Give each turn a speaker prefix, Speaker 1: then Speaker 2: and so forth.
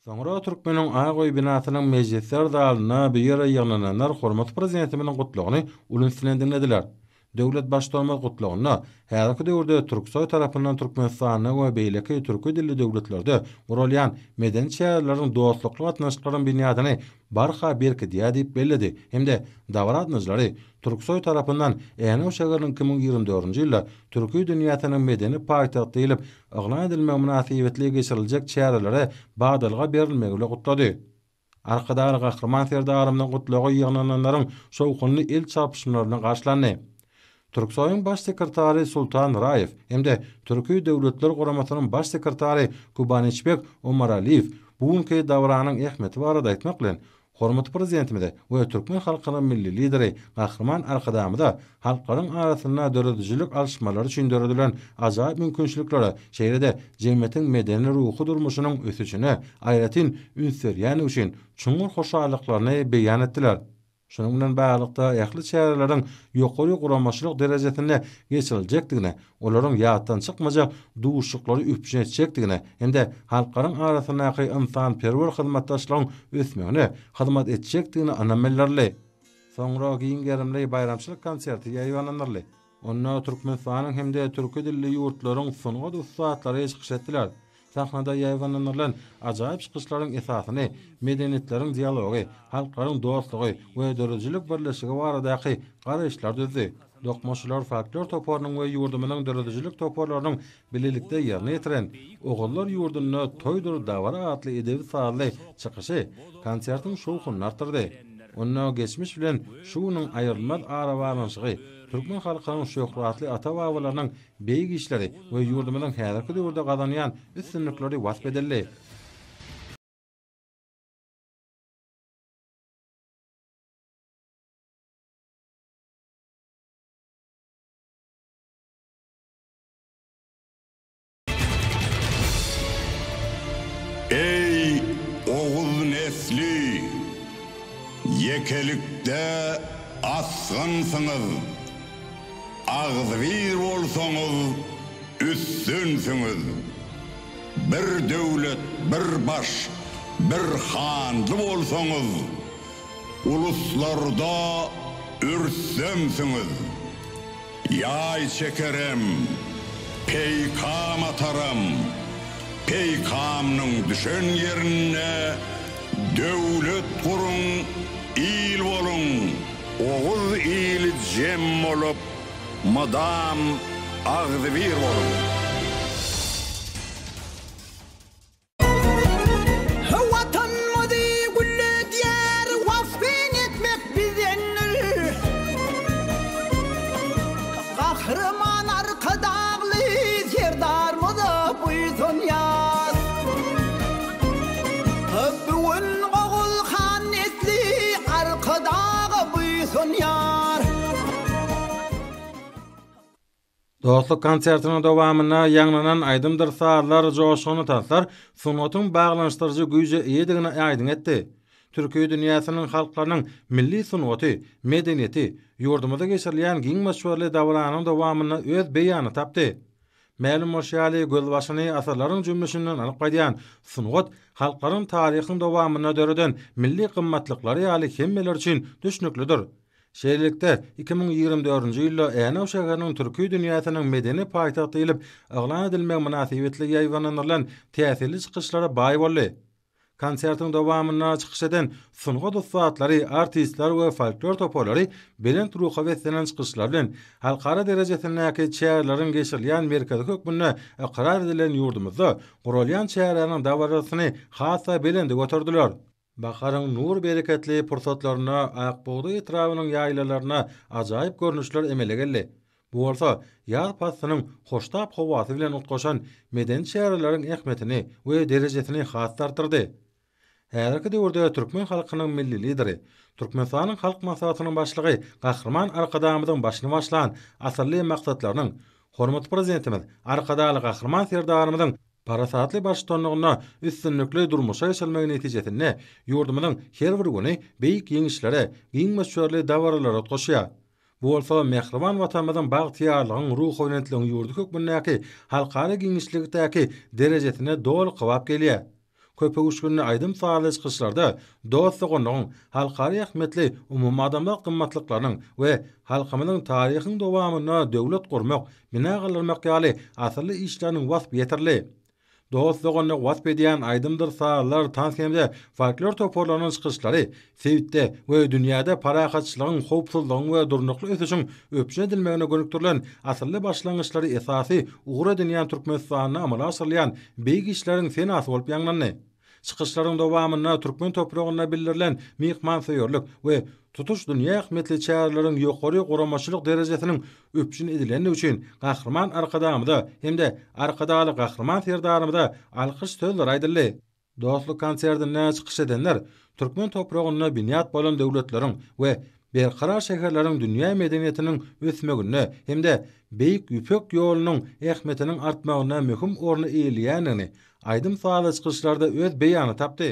Speaker 1: Soňra Türkmeniň Agoý binasynyň mejlisler zalyna bir ýere ýygnananlar hormat prezidentimiň gutlagyny ulunsylan dinlediler. Döwlet başdanma gutlagyna häzirki döwürde Türksoy tarapyndan Türkmenistana we beýleki türkü dilli döwletlerde gurulýan medeni şäherleriň dostlukly gatnaşyklaryň binýadyny barha berki diýip bellidi. Hemde dawratnyjlary Türksoy tarapyndan ýa-ni o şäheriniň 2024-nji ýylda türkü dünýäsiniň medeni paýtagty diýilip aglan edilmek münasibetli geçiriljek şäherlere bagdalga berilmegini gutlady. Arkadaşlar Gahrman Serdarymyň gutlagy ýygnananlaryň şowkunly el çapyşmalarına garşylandy. Türksoy'un baş sekretary Sultan Rayev hemde Türkiýe Döwletler Guramasynyň baş sekretary Kubaniçbek Omaraliýew bugünkü dawranyň ähmeti barada aýtmak bilen hormat prezidentimize we Türkmen halkynyň milli lideri Gahrman Arkadamyda halklaryň arasynda döredijilik alşmalary üçin döredilen ajaýyp mümkinçiliklere şeýlede jemgyýetiň medeni ruhy durmuşynyň ösüşine aýratyn ünsürýän üçin çuňur hoşallyklaryny beýan etdiler. Şunun bilen baglanykda ýakly şäherleriň ýokary guramaçylyk derejesinde geçiriljekdigine, olaryň ýatdan çykmajak duşuklary üpçün etjekdigine, hemde halklaryň arasyndaky insan-perwer hyzmatdaşlygyň ösmegine hyzmat etjekdigine anamellerli. Soňra giň gerimli bayramçylyk konserti ýaýlananlarly. Onda Türkmenistanyň hemde türkü dilli ýurtlaryň sungat ustatlary çykyş etdiler. Sahnada ýaýlananlaryň ajaýyp çykyşlaryň esasyny medeniýetleriň dialogy, halklaryň dostlugy we döredijilik birleşigi baradaky garaşlar düzdi. Dokmaşylar folklor toparlarynyň we ýurdumynyň döredijilik toparlarynyň bilelikde ýerine ýetiren Ogullar ýurduny toýdur dawara atly edebi saly çykyşy konsertiň şowkuny artdyrdy. Onda geçmiş bilen şunyň aýrylmaz arawalanşygy Türkmen halkynyň şöhratly ata-babalarynyň beýik işleri we ýurdumynyň häzirki döwürde gazanýan üstünlikleri wasp edildi.
Speaker 2: Ey oğul nesli, yekelikde asgansıňyz, agzybir bolsaňyz üstünsüňiz. Bir döwlet, bir baş, bir hanly bolsaňyz, uluslarda ürssemsiňiz. Ýaý çekerem, peýkam ataram, peykamnyň düşen ýerine döwlet gurun, il bolun, oğuz il jem bolup, madam agzybir bolun.
Speaker 3: Kahraman arkadağlı Serdar mıda buysun yaz. Bugün oğul han nesli arkadağı buysun yar.
Speaker 1: Dostluk konsertinin dowamyna ýanglanan aýdymdyr saatlar joşgyny taslar sunatyň baglanşdyrjy güýje eýedigine aýdyn etdi. Türkiýe dünýäsiniň halklarynyň milli sunaty, medeniýeti, ýurdumyzda geçirilýän giň meşhurly dawranyň dowamyna öz beýany tapdy. Ma'lum şäherli gözbaşyny asarlaryň jümlesinden alykýan sunat halklaryň taryhyny dowamyna döreden milli gymmatlyklary ýaly hemmeler üçin düşnüklidir. Şeýlelikde 2024-nji ýylda ýa-ni şäheriniň türkü dünýäsiniň medeni paýtagty diýilip aglan edilmek münasibetli ýaýlananlaryň täsirli çykyşlara baý boldy. Konsertiň dowamyna çykyş eden sungat ustatlary, artistler we folklor toparlary belent ruha beslenen çykyşlar bilen halkara derejesindäki şäherleriň geçirilýän merkezi hökmüne iqrar edilen ýurdumyzda gurulýan şäherleriň dawarasyny hasa belende götürdiler. Bakaryň nur bereketli pursatlaryna, aýakbogdy etrawynyň ýaýlalaryna ajaýyp görnüşler emele geldi. Bu bolsa ýaz pasynyň hoştap howasy bilen utgaşan medeni şäherleriň ähmetini we derejesini hasartyrdy. Häzirki döwürde Türkmen halkynyň milli lideri, Türkmenistanyň halk maslahatynyň başlygy Gahrman Arkadamyň başyny başlan asyrly maksatlarynyň hormat prezidentimiz Arkadaly Gahrman Serdarymyň parasatly başdanlygyna üstünlikli durmuşa geçilmegi netijesinde ýurdumynyň her bir güni beýik ýeňişlere, giň meşhurly dawaralara goşýar. Bu bolsa mehriban watanymyzyň bagtyarlygyň ruh oýnatlygyň ýurdu hökmündäki halkara giňişligdäki derejesine dol gowap gelýär. köpeğuş gününe aydym sağly çykyşlarda dostlugynyň, halkary ähmetli umum adamlar gymmatlyklarynyň we halkymyzyň taryhynyň dowamyna döwlet gurmak, bina galdyrmak ýaly asyrly işläriniň wasp ýeterli. Dostlugyny wasp edýän aydymdyr sağlar tansiyemde folklor toporlarynyň çykyşlary, sevitde we dünýäde parahatçylygyň, howpsuzlygyň we durnukly ösüşiň öpüşe edilmegine gönükdirilen asyrly başlangyçlary esasy ugra dünýä Türkmenistanyna amala asyrlayan beýik işleriň senasy bolup ýaňlandy. Çykyşlaryň dowamyna türkmen topragyna bildirilen mihmansyýarlyk we tutuş dünýä ähmetli çärlerin ýokary goramaçylyk derejesiniň öpüşin edileni üçin gahrman arkadamyda hemde arkadaly gahrman serdarymyda alkyş sözler aýdyldy. Dostluk konsertine çykyş edenler türkmen topragyna binýat bolan döwletleriň we berkarar şäherleriň dünýä medeniýetiniň ösmegine hemde beýik ýüpek ýolunyň ähmetiniň artmagyna möhüm orny eýleýänini aydym sağly çykyşlarda öz beýany tapdy.